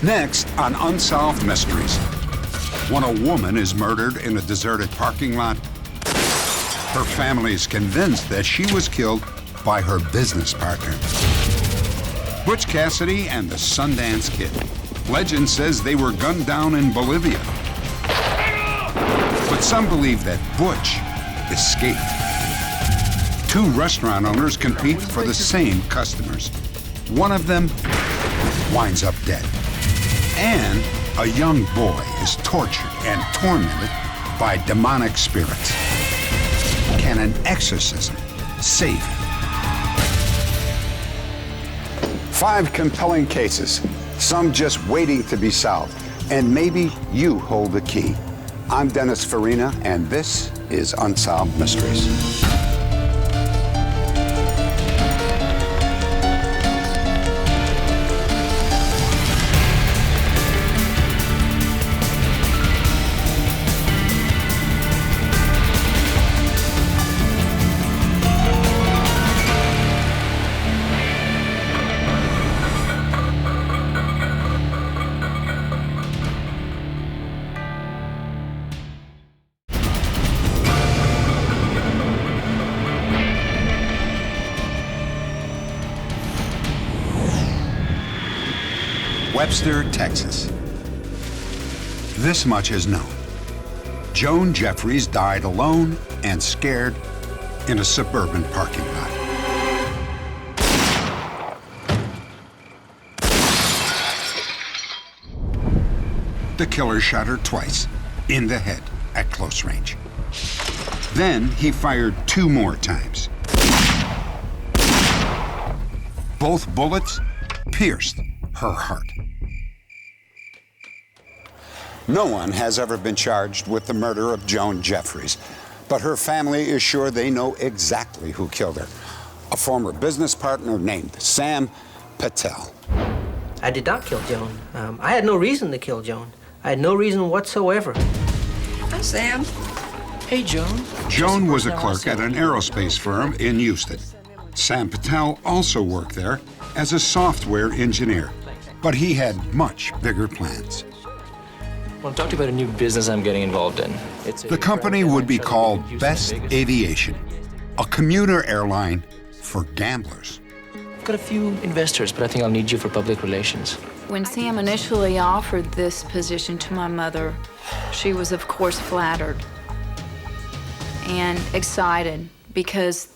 Next on Unsolved Mysteries, when a woman is murdered in a deserted parking lot, her family is convinced that she was killed by her business partner. Butch Cassidy and the Sundance Kid. Legend says they were gunned down in Bolivia. But some believe that Butch escaped. Two restaurant owners compete for the same customers. One of them winds up dead. And a young boy is tortured and tormented by demonic spirits. Can an exorcism save him? 5 compelling cases, some just waiting to be solved. And maybe you hold the key. I'm Dennis Farina, and this is Unsolved Mysteries. Webster, Texas. This much is known. Joan Jeffries died alone and scared in a suburban parking lot. The killer shot her twice in the head at close range. Then he fired 2 more times. Both bullets pierced her heart. No one has ever been charged with the murder of Joan Jeffries, but her family is sure they know exactly who killed her. A former business partner named Sam Patel. I did not kill Joan. I had no reason to kill Joan. I had no reason whatsoever. Hi, Sam. Hey, Joan. Joan was a clerk at an aerospace firm in Houston. Sam Patel also worked there as a software engineer, but he had much bigger plans. Well, talk to you about a new business I'm getting involved in. The company would be called Best Aviation, a commuter airline for gamblers. I've got a few investors, but I think I'll need you for public relations. When Sam initially offered this position to my mother, she was, of course, flattered and excited because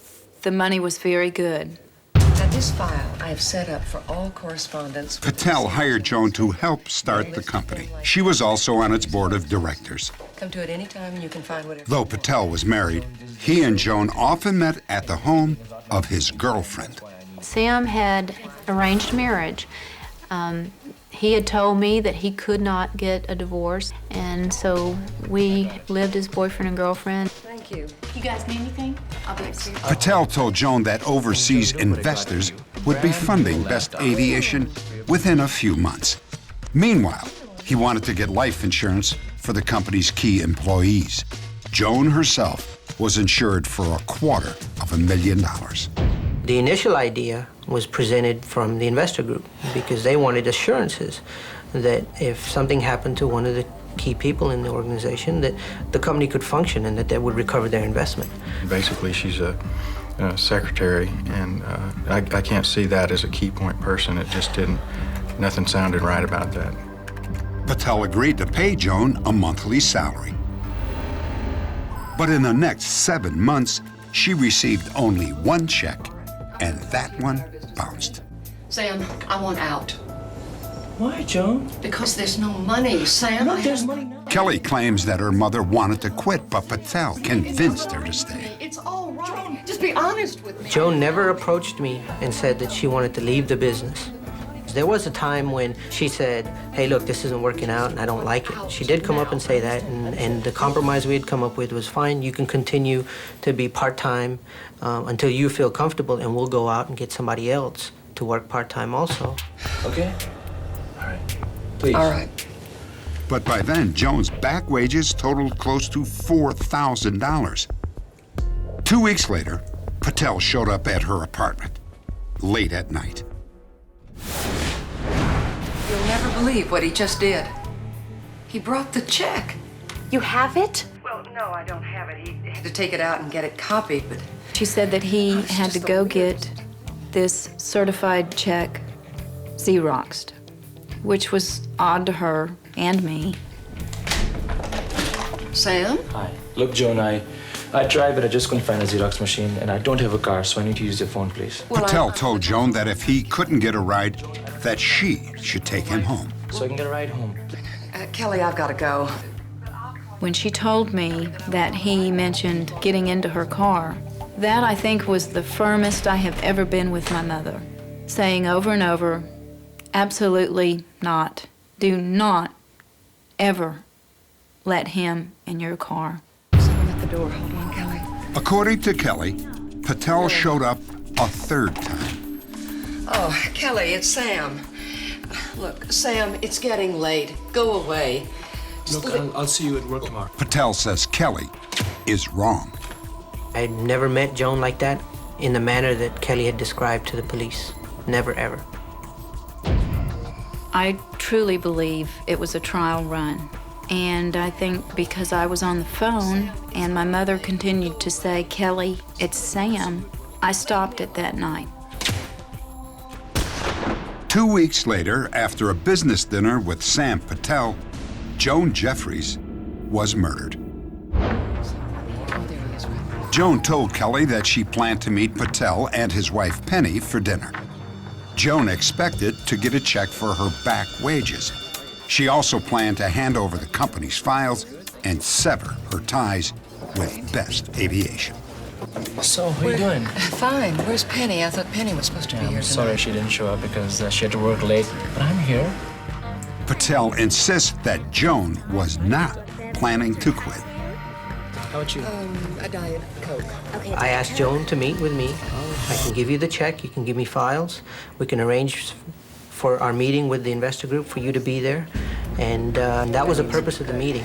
the money was very good. Now, this file I have set up for all correspondence. Patel hired Joan to help start the company. She was also on its board of directors. Come to it any time and you can find whatever. Though Patel was married, he and Joan often met at the home of his girlfriend. Sam had arranged marriage. He had told me that he could not get a divorce, and so we lived as boyfriend and girlfriend. Thank you. You guys need anything? I'll be upstairs. Patel told Joan that overseas investors would be funding Best Aviation within a few months. Meanwhile, he wanted to get life insurance for the company's key employees. Joan herself was insured for $250,000. The initial idea was presented from the investor group because they wanted assurances that if something happened to one of the key people in the organization, that the company could function and that they would recover their investment. Basically, she's a secretary, and I can't see that as a key point person. It just didn't, nothing sounded right about that. Patel agreed to pay Joan a monthly salary. But in the next 7 months, she received only 1 check, and that one bounced. Sam, I want out. Why, Joan? Because there's no money, Sam. Look, there's money now. Kelly claims that her mother wanted to quit, but Patel convinced her to stay. It's all right. Just be honest with me. Joan never approached me and said that she wanted to leave the business. There was a time when she said, hey, look, this isn't working out and I don't like it. She did come up and say that, and the compromise we had come up with was fine, you can continue to be part-time until you feel comfortable, and we'll go out and get somebody else to work part-time also. Okay. All right. Please. All right. But by then, Joan's back wages totaled close to $4,000. 2 weeks later, Patel showed up at her apartment, late at night. You'll never believe what he just did. He brought the check. You have it? Well, no, I don't have it. He had to take it out and get it copied, but... She said that he had to go get this certified check Xeroxed, which was odd to her and me. Sam? Hi. Look, Joan, I tried, but I just couldn't find a Xerox machine, and I don't have a car, so I need to use your phone, please. Well, Patel told Joan that if he couldn't get a ride, that she should take him home. So I can get a ride home. Kelly, I've got to go. When she told me that he mentioned getting into her car, that I think was the firmest I have ever been with my mother, saying over and over, absolutely not. Do not ever let him in your car. Someone at the door. Hold on, Kelly. According to Kelly, Patel showed up a third time. Oh, Kelly, it's Sam. Look, Sam, it's getting late. Go away. Look, I'll see you at work tomorrow. Patel says Kelly is wrong. I had never met Joan like that in the manner that Kelly had described to the police. Never, ever. I truly believe it was a trial run. And I think because I was on the phone and my mother continued to say, Kelly, it's Sam, I stopped it that night. 2 weeks later, after a business dinner with Sam Patel, Joan Jeffries was murdered. Joan told Kelly that she planned to meet Patel and his wife Penny for dinner. Joan expected to get a check for her back wages. She also planned to hand over the company's files and sever her ties with Best Aviation. So, how are you doing? Fine. Where's Penny? I thought Penny was supposed to be here I'm tonight. sorry she didn't show up because she had to work late, but I'm here. Patel insists that Joan was not planning to quit. How about you? A Diet Coke. Okay. I asked Joan to meet with me. I can give you the check, you can give me files. We can arrange for our meeting with the investor group for you to be there. And that was the purpose of the meeting.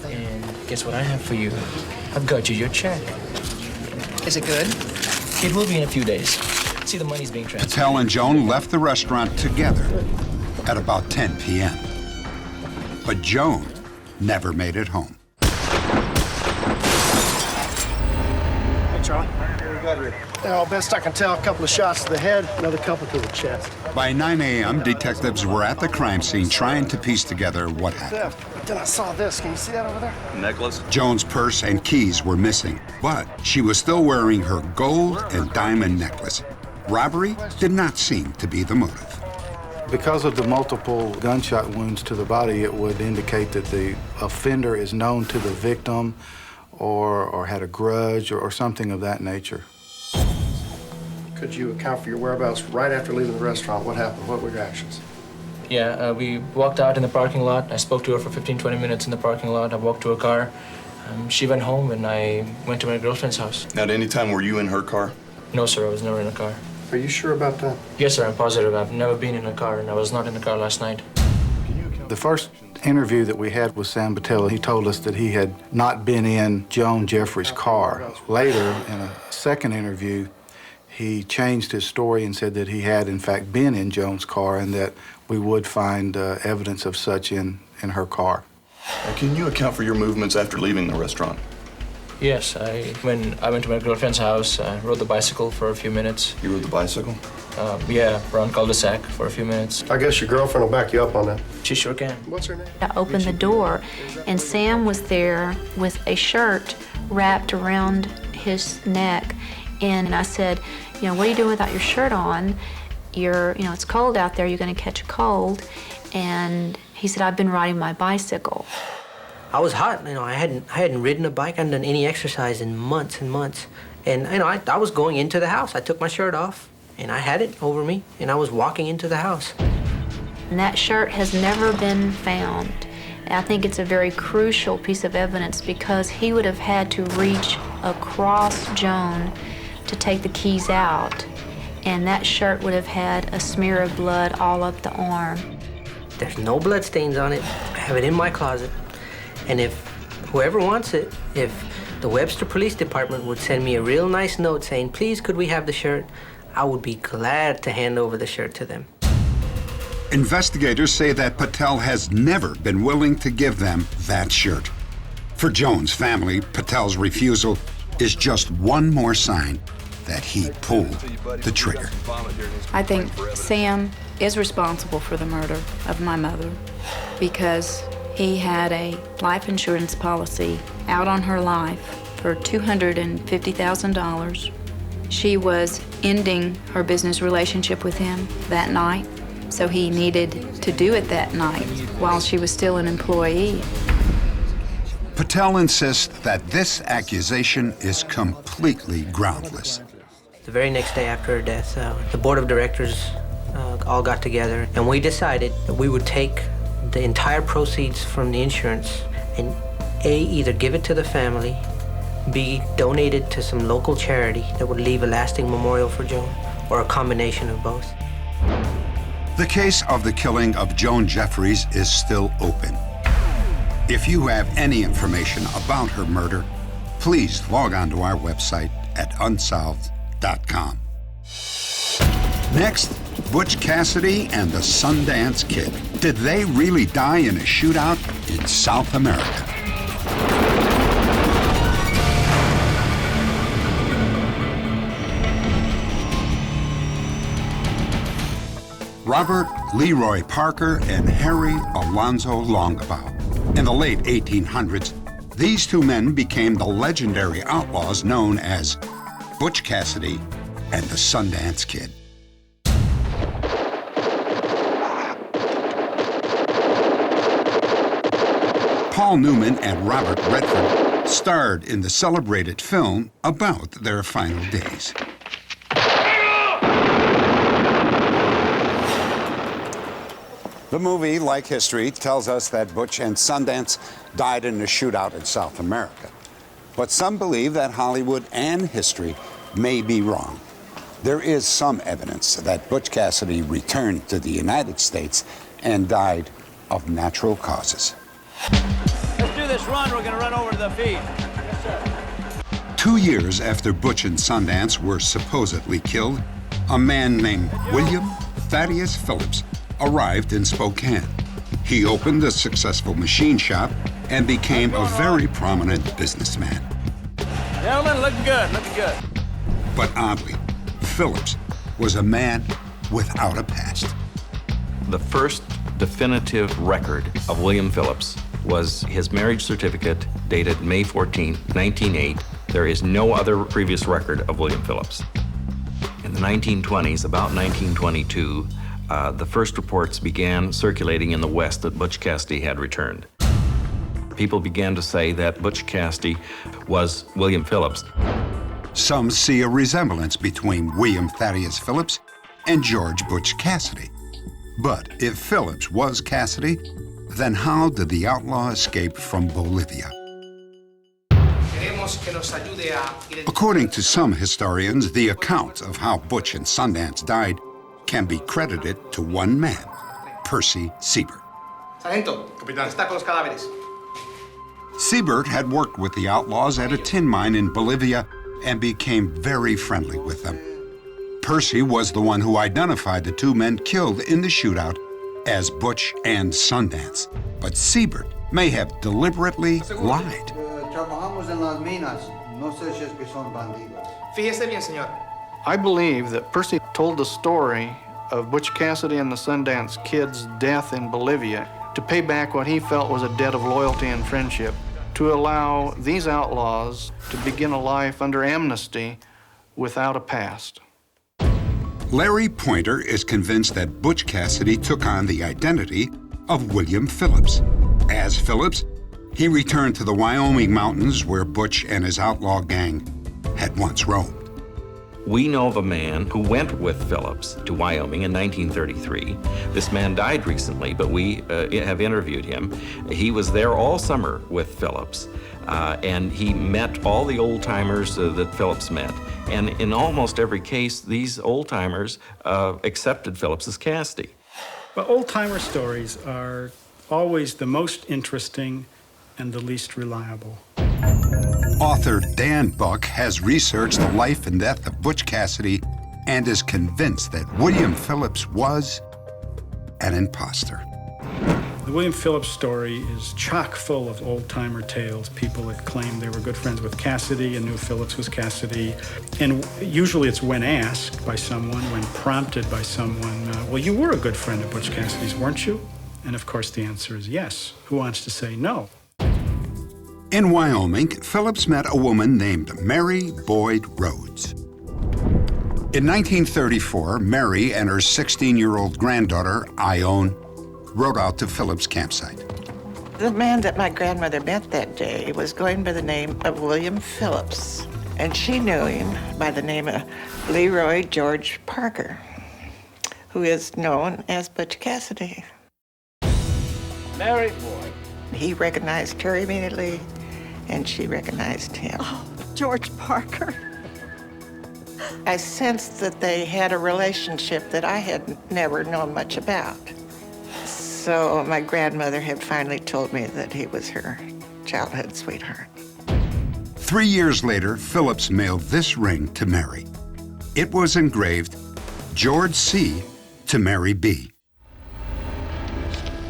And guess what I have for you? I've got you your check. Is it good? It will be in a few days. See, the money's being transferred. Patel and Joan left the restaurant together at about 10 p.m. But Joan never made it home. Hey, Charlie. Now, best I can tell, a couple of shots to the head, another couple to the chest. By 9 a.m., detectives were at the crime scene trying to piece together what happened. Then I saw this. Can you see that over there? Necklace? Joan's purse and keys were missing, but she was still wearing her gold and diamond necklace. Robbery did not seem to be the motive. Because of the multiple gunshot wounds to the body, it would indicate that the offender is known to the victim or had a grudge or something of that nature. Could you account for your whereabouts right after leaving the restaurant? What happened? What were your actions? Yeah, we walked out in the parking lot. I spoke to her for 15, 20 minutes in the parking lot. I walked to her car. She went home, and I went to my girlfriend's house. Now, at any time, were you in her car? No, sir, I was never in a car. Are you sure about that? Yes, sir, I'm positive. I've never been in a car, and I was not in the car last night. The first interview that we had with Sam Patel, he told us that he had not been in Joan Jeffries' car. Later, in a second interview, he changed his story and said that he had, in fact, been in Joan's car and that we would find evidence of such in her car. Now, can you account for your movements after leaving the restaurant? Yes, when I went to my girlfriend's house, I rode the bicycle for a few minutes. You rode the bicycle? Yeah, around cul-de-sac for a few minutes. I guess your girlfriend will back you up on that. She sure can. What's her name? I opened the door, and Sam was there with a shirt wrapped around his neck. And I said, you know, what are you doing without your shirt on? It's cold out there, you're gonna catch a cold. And he said, I've been riding my bicycle. I was hot, I hadn't ridden a bike, I hadn't done any exercise in months and months. And I was going into the house. I took my shirt off and I had it over me and I was walking into the house. And that shirt has never been found. And I think it's a very crucial piece of evidence because he would have had to reach across Joan to take the keys out. And that shirt would have had a smear of blood all up the arm. There's no blood stains on it. I have it in my closet. And if whoever wants it, if the Webster Police Department would send me a real nice note saying, please, could we have the shirt, I would be glad to hand over the shirt to them. Investigators say that Patel has never been willing to give them that shirt. For Joan's family, Patel's refusal is just one more sign that he pulled the trigger. I think Sam is responsible for the murder of my mother because he had a life insurance policy out on her life for $250,000. She was ending her business relationship with him that night, so he needed to do it that night while she was still an employee. Patel insists that this accusation is completely groundless. The very next day after her death, the board of directors all got together, and we decided that we would take the entire proceeds from the insurance and either give it to the family, B, donated to some local charity that would leave a lasting memorial for Joan, or a combination of both. The case of the killing of Joan Jeffries is still open. If you have any information about her murder, please log on to our website at unsolved.com. Next, Butch Cassidy and the Sundance Kid. Did they really die in a shootout in South America? Robert Leroy Parker and Harry Alonzo Longabaugh. In the late 1800s, these two men became the legendary outlaws known as Butch Cassidy and the Sundance Kid. Paul Newman and Robert Redford starred in the celebrated film about their final days. The movie, like history, tells us that Butch and Sundance died in a shootout in South America. But some believe that Hollywood and history may be wrong. There is some evidence that Butch Cassidy returned to the United States and died of natural causes. Let's do this run. We're going to run over to the feed. Yes, sir. 2 years after Butch and Sundance were supposedly killed, a man named William Thaddeus Phillips arrived in Spokane. He opened a successful machine shop and became a very prominent businessman. Gentlemen, looking good, looking good. But oddly, Phillips was a man without a past. The first definitive record of William Phillips was his marriage certificate dated May 14, 1908. There is no other previous record of William Phillips. In the 1920s, about 1922, the first reports began circulating in the West that Butch Cassidy had returned. People began to say that Butch Cassidy was William Phillips. Some see a resemblance between William Thaddeus Phillips and George Butch Cassidy. But if Phillips was Cassidy, then how did the outlaw escape from Bolivia? According to some historians, the account of how Butch and Sundance died can be credited to one man, Percy Siebert. Sargento, Capitán, está con los cadáveres. Siebert had worked with the outlaws at a tin mine in Bolivia and became very friendly with them. Percy was the one who identified the two men killed in the shootout as Butch and Sundance. But Siebert may have deliberately lied. Fíjese bien, señor. I believe that Percy told the story of Butch Cassidy and the Sundance Kid's death in Bolivia to pay back what he felt was a debt of loyalty and friendship, to allow these outlaws to begin a life under amnesty without a past. Larry Pointer is convinced that Butch Cassidy took on the identity of William Phillips. As Phillips, he returned to the Wyoming mountains where Butch and his outlaw gang had once roamed. We know of a man who went with Phillips to Wyoming in 1933. This man died recently, but we have interviewed him. He was there all summer with Phillips, and he met all the old-timers that Phillips met. And in almost every case, these old-timers accepted Phillips as Cassidy. But old-timer stories are always the most interesting and the least reliable. Author Dan Buck has researched the life and death of Butch Cassidy and is convinced that William Phillips was an imposter. The William Phillips story is chock full of old-timer tales, people that claim they were good friends with Cassidy and knew Phillips was Cassidy. And usually it's when asked by someone, when prompted by someone, well, you were a good friend of Butch Cassidy's, weren't you? And of course the answer is yes. Who wants to say no? In Wyoming, Phillips met a woman named Mary Boyd Rhodes. In 1934, Mary and her 16-year-old granddaughter, Ione, rode out to Phillips' campsite. The man that my grandmother met that day was going by the name of William Phillips, and she knew him by the name of Leroy George Parker, who is known as Butch Cassidy. Mary Boyd. He recognized her immediately, and she recognized him. Oh, George Parker. I sensed that they had a relationship that I had never known much about. So my grandmother had finally told me that he was her childhood sweetheart. 3 years later, Phillips mailed this ring to Mary. It was engraved, George C. to Mary B.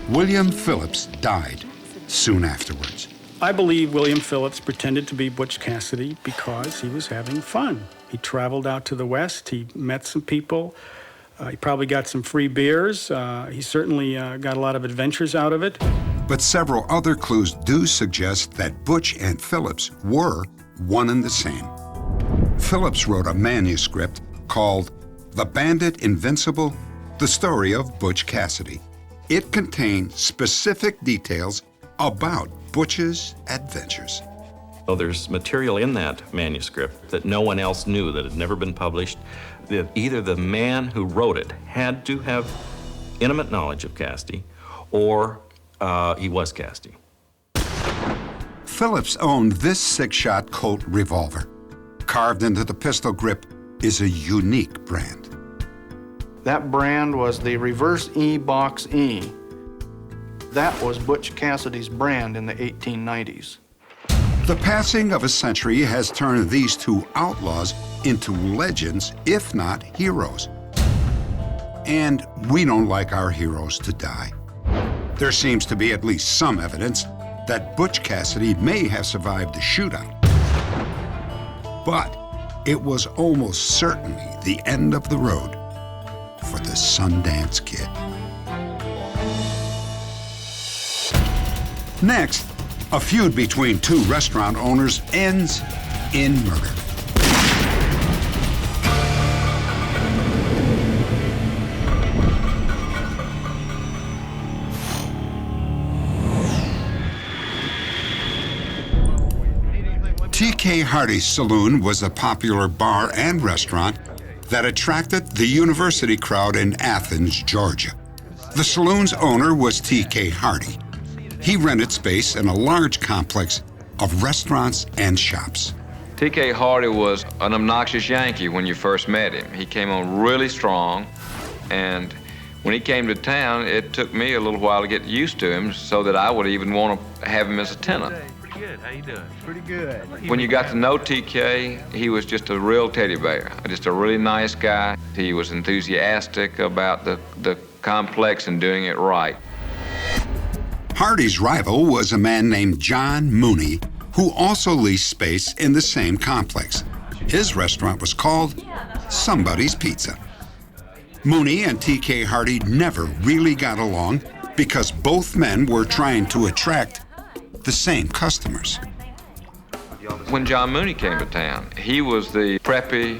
William Phillips died soon afterwards. I believe William Phillips pretended to be Butch Cassidy because he was having fun. He traveled out to the West, he met some people, he probably got some free beers, he certainly got a lot of adventures out of it. But several other clues do suggest that Butch and Phillips were one and the same. Phillips wrote a manuscript called The Bandit Invincible, The Story of Butch Cassidy. It contained specific details about Butch's adventures. So there's material in that manuscript that no one else knew, that had never been published. That either the man who wrote it had to have intimate knowledge of Cassidy, or he was Cassidy. Phillips owned this six-shot Colt revolver. Carved into the pistol grip is a unique brand. That brand was the Reverse E Box E. That was Butch Cassidy's brand in the 1890s. The passing of a century has turned these two outlaws into legends, if not heroes. And we don't like our heroes to die. There seems to be at least some evidence that Butch Cassidy may have survived the shootout. But it was almost certainly the end of the road for the Sundance Kid. Next, a feud between two restaurant owners ends in murder. T.K. Hardy's Saloon was a popular bar and restaurant that attracted the university crowd in Athens, Georgia. The saloon's owner was T.K. Hardy. He rented space in a large complex of restaurants and shops. T.K. Hardy was an obnoxious Yankee when you first met him. He came on really strong, and when he came to town, it took me a little while to get used to him so that I would even want to have him as a tenant. Pretty good. How you doing? Pretty good. When you got to know TK, he was just a real teddy bear, just a really nice guy. He was enthusiastic about the complex and doing it right. Hardy's rival was a man named John Mooney, who also leased space in the same complex. His restaurant was called Somebody's Pizza. Mooney and T.K. Hardy never really got along because both men were trying to attract the same customers. When John Mooney came to town, he was the preppy,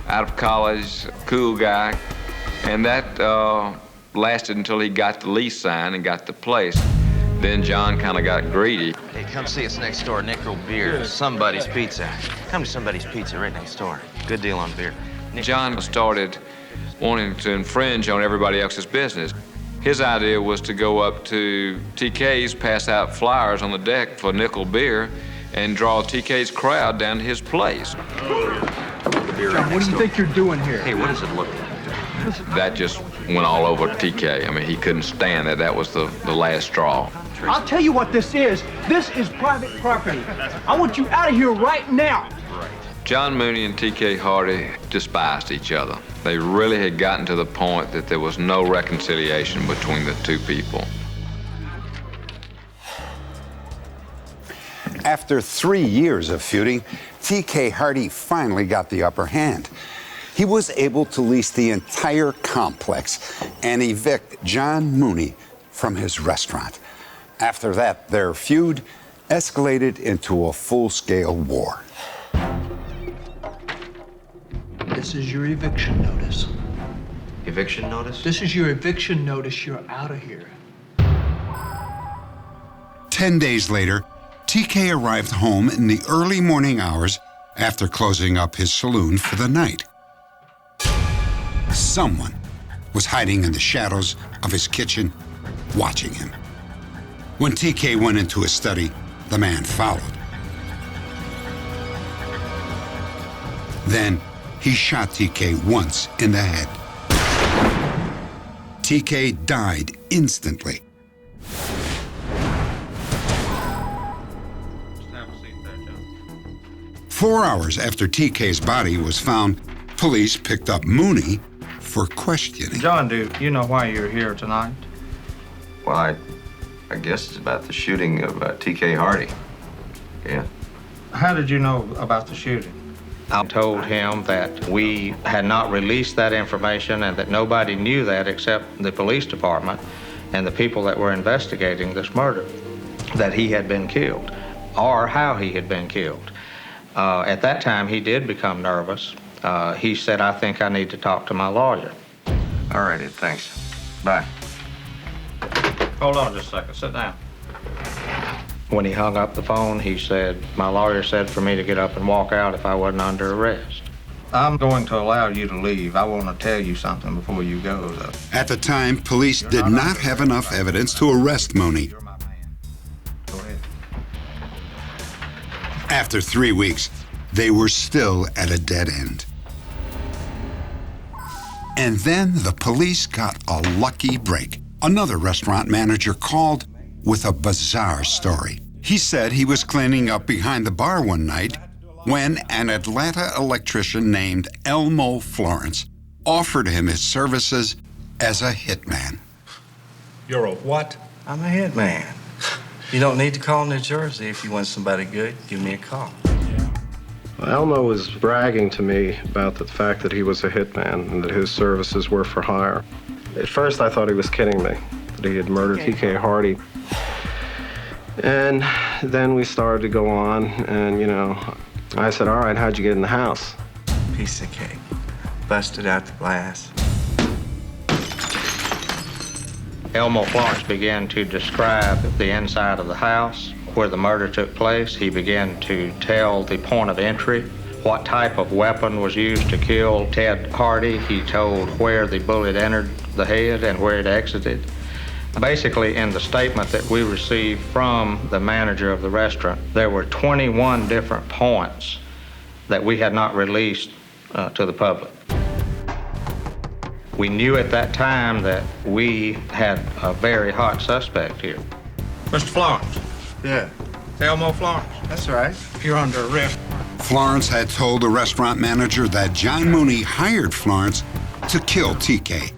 out of college, cool guy, and that lasted until he got the lease signed and got the place. Then John kind of got greedy. Hey, come see us next door, Nickel Beer, Somebody's Pizza. Come to Somebody's Pizza right next door. Good deal on beer. John started wanting to infringe on everybody else's business. His idea was to go up to TK's, pass out flyers on the deck for Nickel Beer, and draw TK's crowd down to his place. John, what do you think you're doing here? Hey, what does it look like? That just went all over TK. I mean, he couldn't stand it. That was the last straw. I'll tell you what this is. This is private property. I want you out of here right now. John Mooney and T.K. Hardy despised each other. They really had gotten to the point that there was no reconciliation between the two people. After 3 years of feuding, T.K. Hardy finally got the upper hand. He was able to lease the entire complex and evict John Mooney from his restaurant. After that, their feud escalated into a full-scale war. This is your eviction notice. Eviction notice? This is your eviction notice. You're out of here. 10 days later, TK arrived home in the early morning hours after closing up his saloon for the night. Someone was hiding in the shadows of his kitchen, watching him. When TK went into his study, the man followed. Then he shot TK once in the head. TK died instantly. 4 hours after TK's body was found, police picked up Mooney for questioning. John, do you know why you're here tonight? Well, I guess it's about the shooting of T.K. Hardy. Yeah. How did you know about the shooting? I told him that we had not released that information and that nobody knew that except the police department and the people that were investigating this murder, that he had been killed or how he had been killed. At that time, he did become nervous. He said, I think I need to talk to my lawyer. All righty, thanks. Bye. Hold on just a second, sit down. When he hung up the phone, he said, my lawyer said for me to get up and walk out if I wasn't under arrest. I'm going to allow you to leave. I want to tell you something before you go, though. At the time, police did not have enough evidence to arrest Mooney. Go ahead. After 3 weeks, they were still at a dead end. And then the police got a lucky break. Another restaurant manager called with a bizarre story. He said he was cleaning up behind the bar one night when an Atlanta electrician named Elmo Florence offered him his services as a hitman. You're a what? I'm a hitman. You don't need to call New Jersey if you want somebody good. Give me a call. Well, Elmo was bragging to me about the fact that he was a hitman and that his services were for hire. At first, I thought he was kidding me, that he had murdered T.K. Hardy. And then we started to go on, and, you know, I said, all right, how'd you get in the house? Piece of cake. Busted out the glass. Elmo Florence began to describe the inside of the house, where the murder took place. He began to tell the point of entry, what type of weapon was used to kill Ted Hardy. He told where the bullet entered the head and where it exited. Basically, in the statement that we received from the manager of the restaurant, there were 21 different points that we had not released to the public. We knew at that time that we had a very hot suspect here. Mr. Florence. Yeah. Elmo Florence. That's right. You're under arrest. Florence had told the restaurant manager that John Mooney hired Florence to kill TK.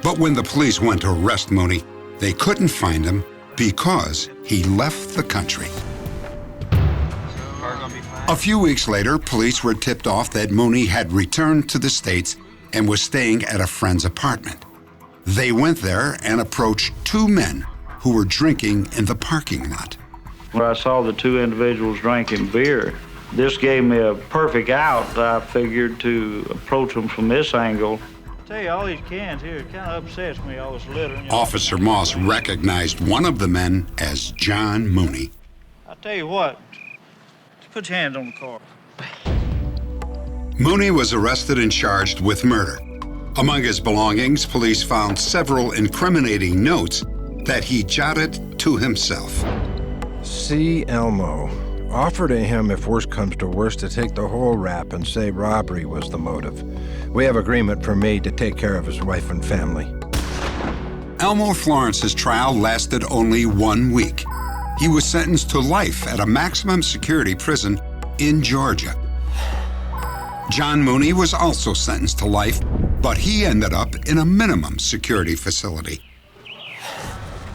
But when the police went to arrest Mooney, they couldn't find him because he left the country. A few weeks later, police were tipped off that Mooney had returned to the States and was staying at a friend's apartment. They went there and approached two men who were drinking in the parking lot. When I saw the two individuals drinking beer, this gave me a perfect out. I figured to approach them from this angle. I tell you, all these cans here, it kind of upsets me, all this litter. You know? Officer Moss recognized one of the men as John Mooney. I tell you what, put your hands on the car. Mooney was arrested and charged with murder. Among his belongings, police found several incriminating notes that he jotted to himself. See Elmo. Offer to him, if worst comes to worst, to take the whole rap and say robbery was the motive. We have agreement for me to take care of his wife and family. Elmo Florence's trial lasted only 1 week. He was sentenced to life at a maximum security prison in Georgia. John Mooney was also sentenced to life, but he ended up in a minimum security facility.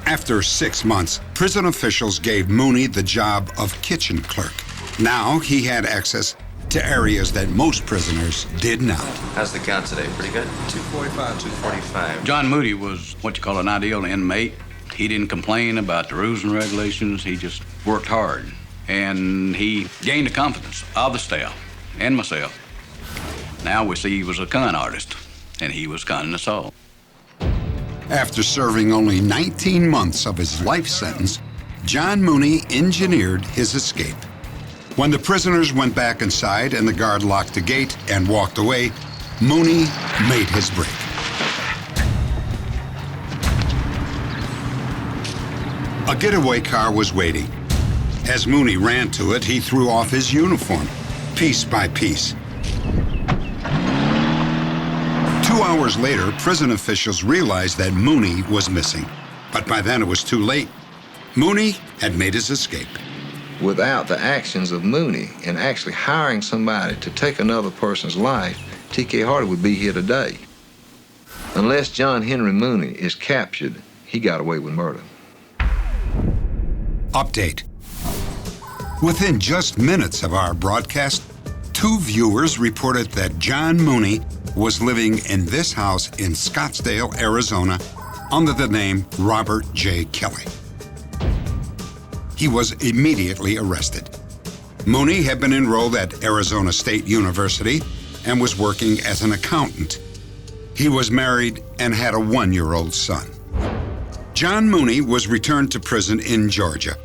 After 6 months, prison officials gave Mooney the job of kitchen clerk. Now he had access to areas that most prisoners did not. How's the count today? Pretty good? 245. 245. John Moody was what you call an ideal inmate. He didn't complain about the rules and regulations. He just worked hard. And he gained the confidence of the staff and myself. Now we see he was a con artist, and he was conning us all. After serving only 19 months of his life sentence, John Mooney engineered his escape. When the prisoners went back inside and the guard locked the gate and walked away, Mooney made his break. A getaway car was waiting. As Mooney ran to it, he threw off his uniform, piece by piece. 2 hours later, prison officials realized that Mooney was missing. But by then it was too late. Mooney had made his escape. Without the actions of Mooney and actually hiring somebody to take another person's life, T.K. Hardy would be here today. Unless John Henry Mooney is captured, he got away with murder. Update. Within just minutes of our broadcast, 2 viewers reported that John Mooney was living in this house in Scottsdale, Arizona, under the name Robert J. Kelly. He was immediately arrested. Mooney had been enrolled at Arizona State University and was working as an accountant. He was married and had a 1-year-old son. John Mooney was returned to prison in Georgia.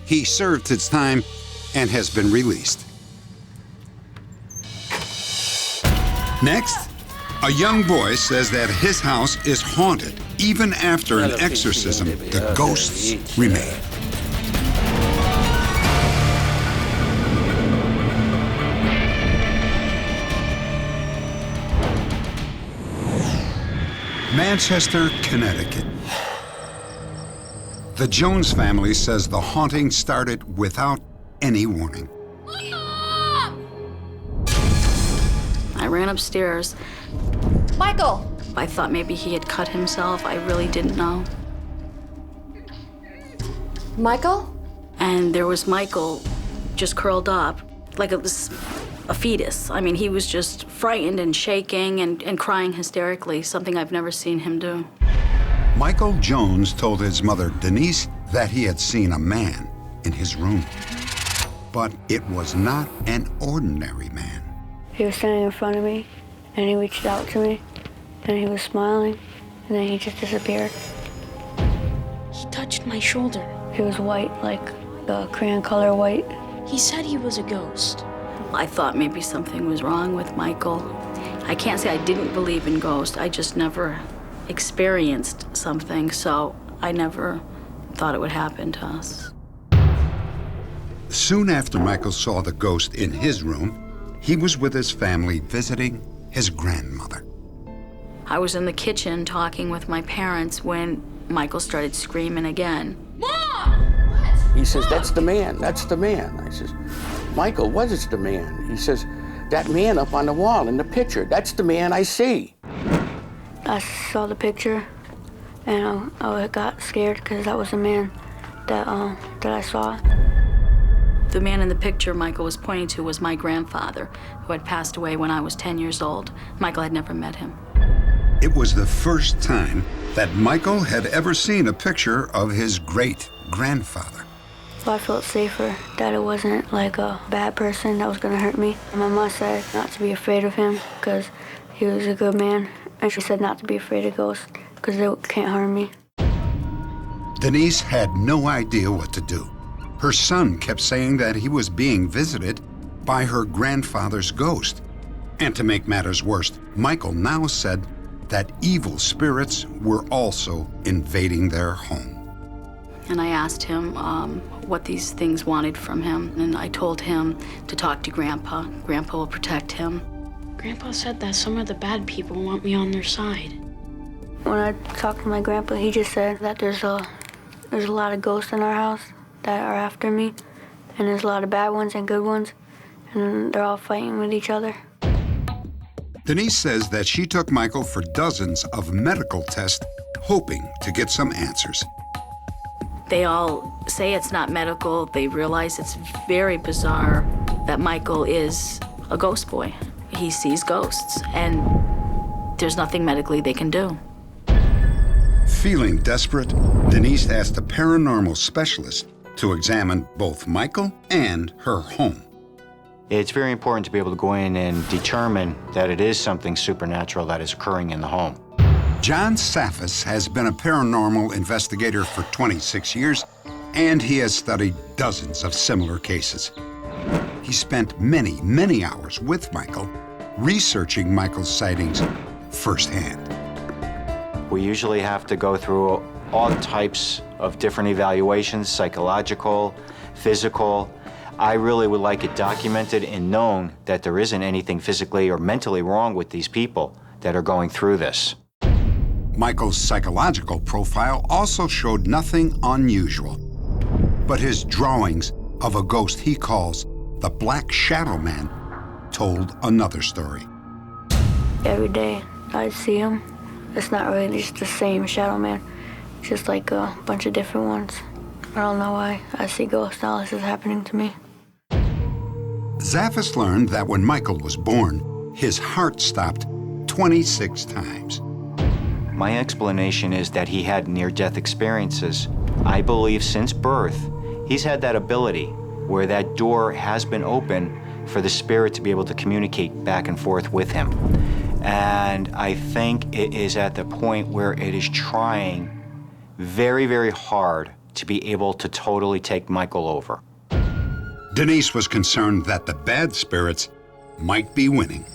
He served his time and has been released. Next, a young boy says that his house is haunted. Even after an exorcism, the ghosts remain. Manchester, Connecticut. The Jones family says the haunting started without any warning. I ran upstairs. Michael! I thought maybe he had cut himself. I really didn't know. Michael? And there was Michael just curled up like a fetus. I mean, he was just frightened and shaking and crying hysterically, something I've never seen him do. Michael Jones told his mother, Denise, that he had seen a man in his room. But it was not an ordinary man. He was standing in front of me, and he reached out to me, and he was smiling, and then he just disappeared. He touched my shoulder. He was white, like the crayon color white. He said he was a ghost. I thought maybe something was wrong with Michael. I can't say I didn't believe in ghosts. I just never experienced something, so I never thought it would happen to us. Soon after Michael saw the ghost in his room, he was with his family visiting his grandmother. I was in the kitchen talking with my parents when Michael started screaming again. Mom! He says, "That's the man, that's the man." I says, "Michael, what is the man?" He says, "That man up on the wall in the picture, that's the man I see." I saw the picture, and I got scared because that was the man that I saw. The man in the picture Michael was pointing to was my grandfather, who had passed away when I was 10 years old. Michael had never met him. It was the first time that Michael had ever seen a picture of his great-grandfather. So I felt safer, that it wasn't like a bad person that was gonna hurt me. My mom said not to be afraid of him because he was a good man. And she said not to be afraid of ghosts because they can't harm me. Denise had no idea what to do. Her son kept saying that he was being visited by her grandfather's ghost. And to make matters worse, Michael now said that evil spirits were also invading their home. And I asked him what these things wanted from him, and I told him to talk to Grandpa. Grandpa will protect him. Grandpa said that some of the bad people want me on their side. When I talked to my grandpa, he just said that there's a lot of ghosts in our house that are after me, and there's a lot of bad ones and good ones, and they're all fighting with each other. Denise says that she took Michael for dozens of medical tests, hoping to get some answers. They all say it's not medical. They realize it's very bizarre that Michael is a ghost boy. He sees ghosts, and there's nothing medically they can do. Feeling desperate, Denise asked a paranormal specialist to examine both Michael and her home. It's very important to be able to go in and determine that it is something supernatural that is occurring in the home. John Safis has been a paranormal investigator for 26 years, and he has studied dozens of similar cases. He spent many, many hours with Michael, researching Michael's sightings firsthand. We usually have to go through all types of different evaluations, psychological, physical. I really would like it documented and known that there isn't anything physically or mentally wrong with these people that are going through this. Michael's psychological profile also showed nothing unusual, but his drawings of a ghost he calls the Black Shadow Man told another story. Every day I'd see him. It's not really just the same Shadow Man, just like a bunch of different ones. I don't know why I see ghosts now. This is happening to me. Zaffis learned that when Michael was born, his heart stopped 26 times. My explanation is that he had near-death experiences. I believe since birth, he's had that ability where that door has been open for the spirit to be able to communicate back and forth with him. And I think it is at the point where it is trying very, very hard to be able to totally take Michael over. Denise was concerned that the bad spirits might be winning.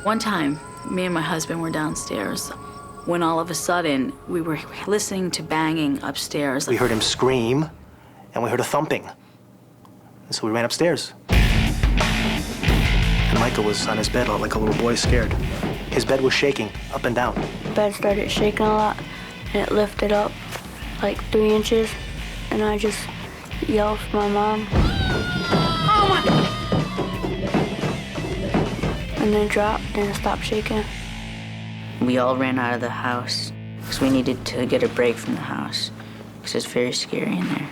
One time, me and my husband were downstairs when all of a sudden we were listening to banging upstairs. We heard him scream, and we heard a thumping. And so we ran upstairs. And Michael was on his bed like a little boy scared. His bed was shaking up and down. The bed started shaking a lot, and it lifted up like 3 inches, and I just yelled for my mom. Oh my! And then it dropped, and it stopped shaking. We all ran out of the house because we needed to get a break from the house because it's very scary in there.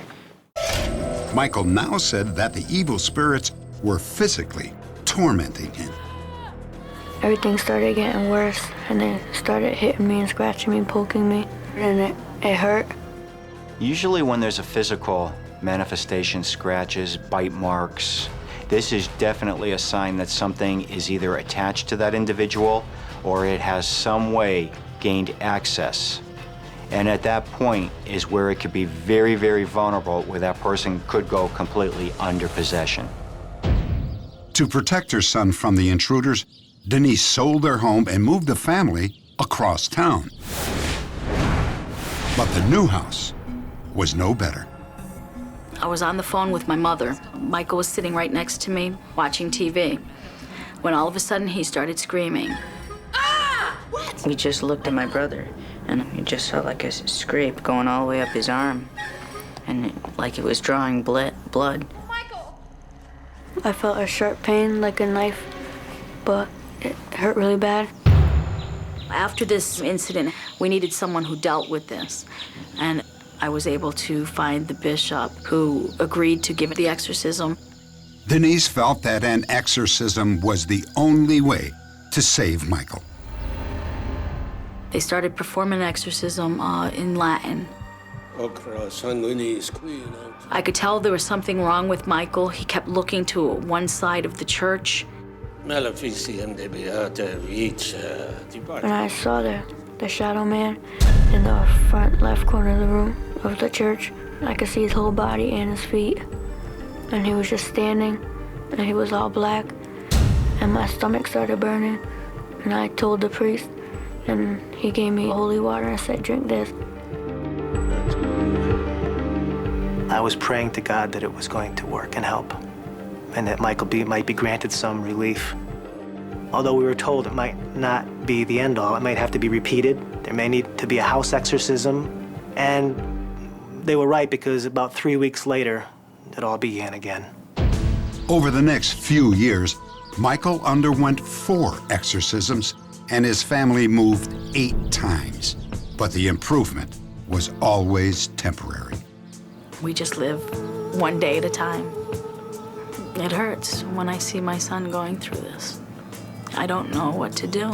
Michael now said that the evil spirits were physically tormenting him. Everything started getting worse, and they started hitting me and scratching me, poking me, and it hurt. Usually when there's a physical manifestation, scratches, bite marks, this is definitely a sign that something is either attached to that individual or it has some way gained access. And at that point is where it could be very, very vulnerable, where that person could go completely under possession. To protect her son from the intruders, Denise sold their home and moved the family across town. But the new house was no better. I was on the phone with my mother. Michael was sitting right next to me, watching TV, when all of a sudden he started screaming. Ah! What? We just looked at my brother, and we just saw like a scrape going all the way up his arm, and like it was drawing blood. I felt a sharp pain, like a knife, but it hurt really bad. After this incident, we needed someone who dealt with this, and I was able to find the bishop who agreed to give the exorcism. Denise felt that an exorcism was the only way to save Michael. They started performing an exorcism in Latin. I could tell there was something wrong with Michael. He kept looking to one side of the church. And I saw the Shadow Man in the front left corner of the room of the church. I could see his whole body and his feet. And he was just standing, and he was all black. And my stomach started burning. And I told the priest, and he gave me holy water and said, drink this. I was praying to God that it was going to work and help, and that Michael might be granted some relief. Although we were told it might not be the end all, it might have to be repeated. There may need to be a house exorcism. And they were right, because about 3 weeks later, it all began again. Over the next few years, Michael underwent 4 exorcisms and his family moved 8 times. But the improvement was always temporary. We just live one day at a time. It hurts when I see my son going through this. I don't know what to do.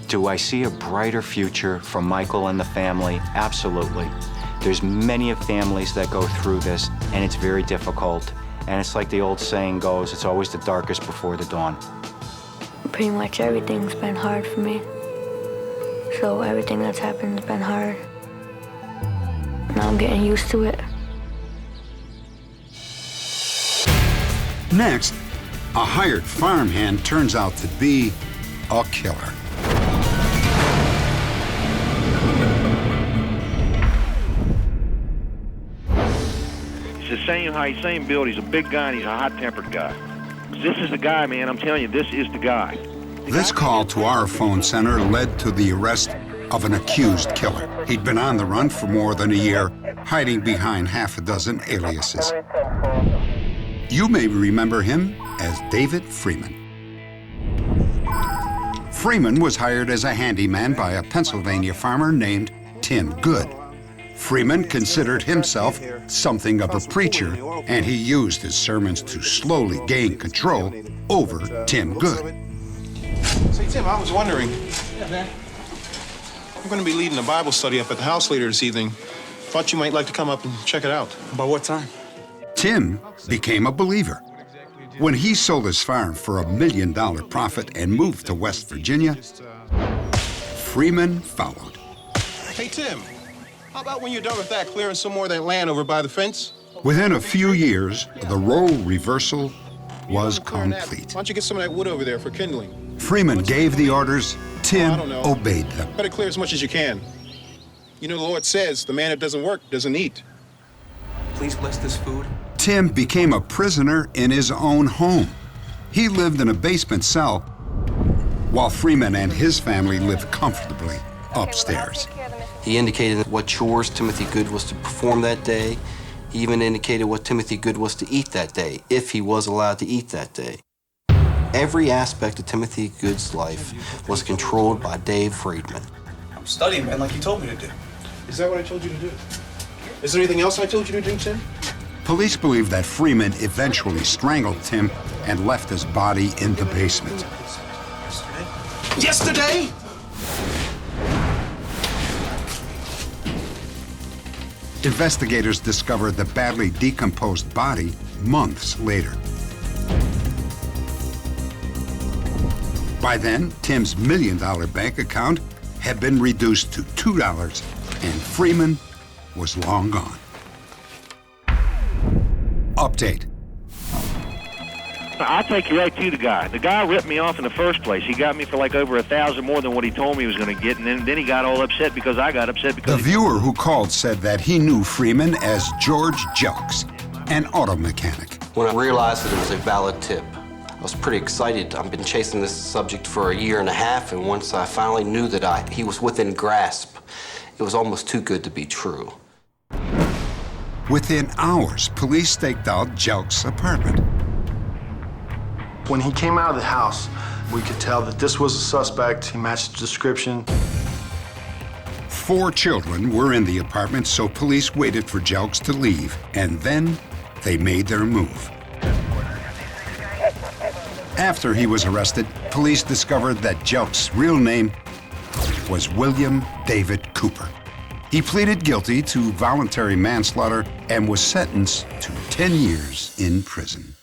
Do I see a brighter future for Michael and the family? Absolutely. There's many of families that go through this, and it's very difficult. And it's like the old saying goes, it's always the darkest before the dawn. Pretty much everything's been hard for me. So everything that's happened has been hard. Now I'm getting used to it. Next, a hired farmhand turns out to be a killer. It's the same height, same build. He's a big guy and he's a hot-tempered guy. This is the guy, man. I'm telling you, this is the guy. This call to our phone center led to the arrest of an accused killer. He'd been on the run for more than a year, hiding behind half a dozen aliases. You may remember him as David Freeman. Freeman was hired as a handyman by a Pennsylvania farmer named Tim Good. Freeman considered himself something of a preacher, and he used his sermons to slowly gain control over Tim Good. Say, Tim, I was wondering. Yeah, man. I'm going to be leading a Bible study up at the house later this evening. Thought you might like to come up and check it out. About what time? Tim became a believer. When he sold his farm for $1 million profit and moved to West Virginia, Freeman followed. Hey, Tim, how about when you're done with that, clearing some more of that land over by the fence? Within a few years, the role reversal was complete. Why don't you get some of that wood over there for kindling? Freeman gave the orders. Tim obeyed them. Better clear as much as you can. You know, the Lord says the man that doesn't work doesn't eat. Please bless this food. Tim became a prisoner in his own home. He lived in a basement cell, while Freeman and his family lived comfortably upstairs. He indicated what chores Timothy Good was to perform that day. He even indicated what Timothy Good was to eat that day, if he was allowed to eat that day. Every aspect of Timothy Good's life was controlled by Dave Friedman. I'm studying, man, like you told me to do. Is that what I told you to do? Is there anything else I told you to do, Tim? Police believe that Freeman eventually strangled Tim and left his body in the basement. Yesterday? Investigators discovered the badly decomposed body months later. By then, Tim's $1 million bank account had been reduced to $2, and Freeman was long gone. Update. I'll take you right to the guy. The guy ripped me off in the first place. He got me for like over $1,000 more than what he told me he was going to get, and then he got all upset because I got upset because... The viewer who called said that he knew Freeman as George Jelks, an auto mechanic. When I realized that it was a valid tip, I was pretty excited. I've been chasing this subject for 1.5 years, and once I finally knew that he was within grasp, it was almost too good to be true. Within hours, police staked out Jelks' apartment. When he came out of the house, we could tell that this was a suspect. He matched the description. 4 children were in the apartment, so police waited for Jelks to leave, and then they made their move. After he was arrested, police discovered that Jelks' real name was William David Cooper. He pleaded guilty to voluntary manslaughter and was sentenced to 10 years in prison.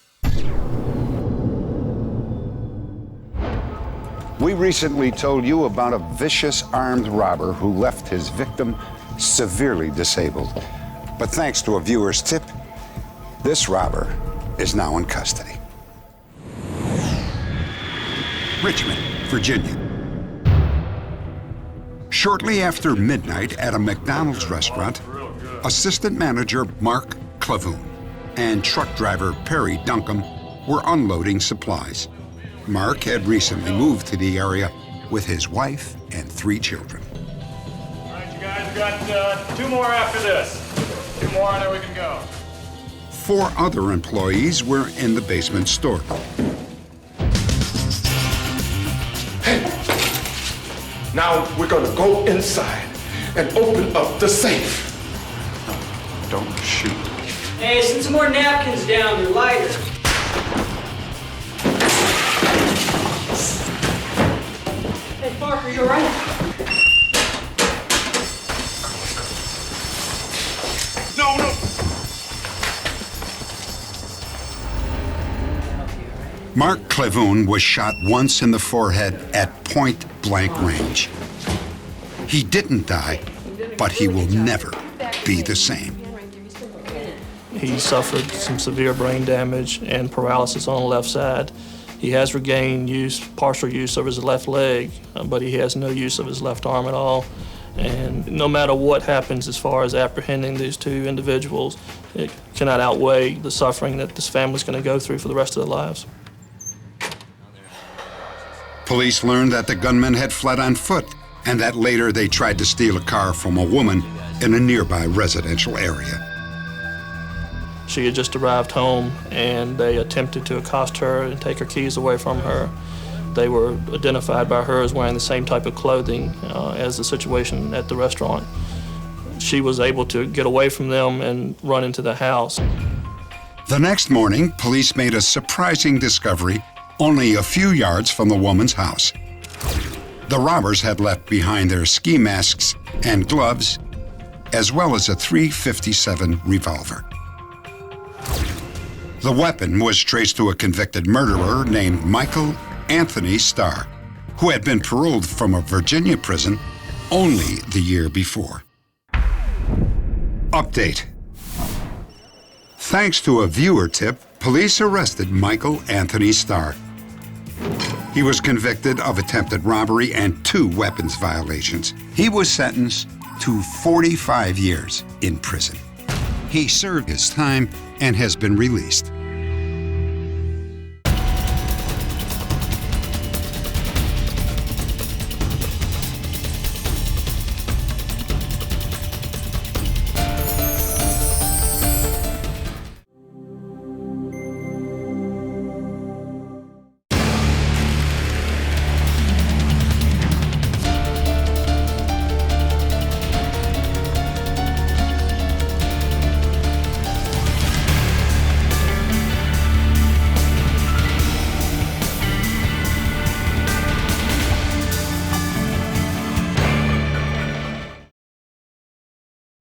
We recently told you about a vicious armed robber who left his victim severely disabled. But thanks to a viewer's tip, this robber is now in custody. Richmond, Virginia. Shortly after midnight at a McDonald's restaurant, assistant manager Mark Clavoon and truck driver Perry Duncombe were unloading supplies. Mark had recently moved to the area with his wife and 3 children. All right, you guys, we got 2 more after this. 2 more, and then we can go. 4 other employees were in the basement storeroom. Now we're gonna go inside and open up the safe. No, don't shoot. Hey, send some more napkins down, they're lighter. Hey, Parker, you all right? No. Mark Clevoon was shot once in the forehead at point-blank range. He didn't die, but he will never be the same. He suffered some severe brain damage and paralysis on the left side. He has regained partial use of his left leg, but he has no use of his left arm at all. And no matter what happens as far as apprehending these 2 individuals, it cannot outweigh the suffering that this family's going to go through for the rest of their lives. Police learned that the gunmen had fled on foot and that later they tried to steal a car from a woman in a nearby residential area. She had just arrived home and they attempted to accost her and take her keys away from her. They were identified by her as wearing the same type of clothing as the situation at the restaurant. She was able to get away from them and run into the house. The next morning, police made a surprising discovery only a few yards from the woman's house. The robbers had left behind their ski masks and gloves, as well as a .357 revolver. The weapon was traced to a convicted murderer named Michael Anthony Starr, who had been paroled from a Virginia prison only the year before. Update. Thanks to a viewer tip, police arrested Michael Anthony Starr. He was convicted of attempted robbery and 2 weapons violations. He was sentenced to 45 years in prison. He served his time and has been released.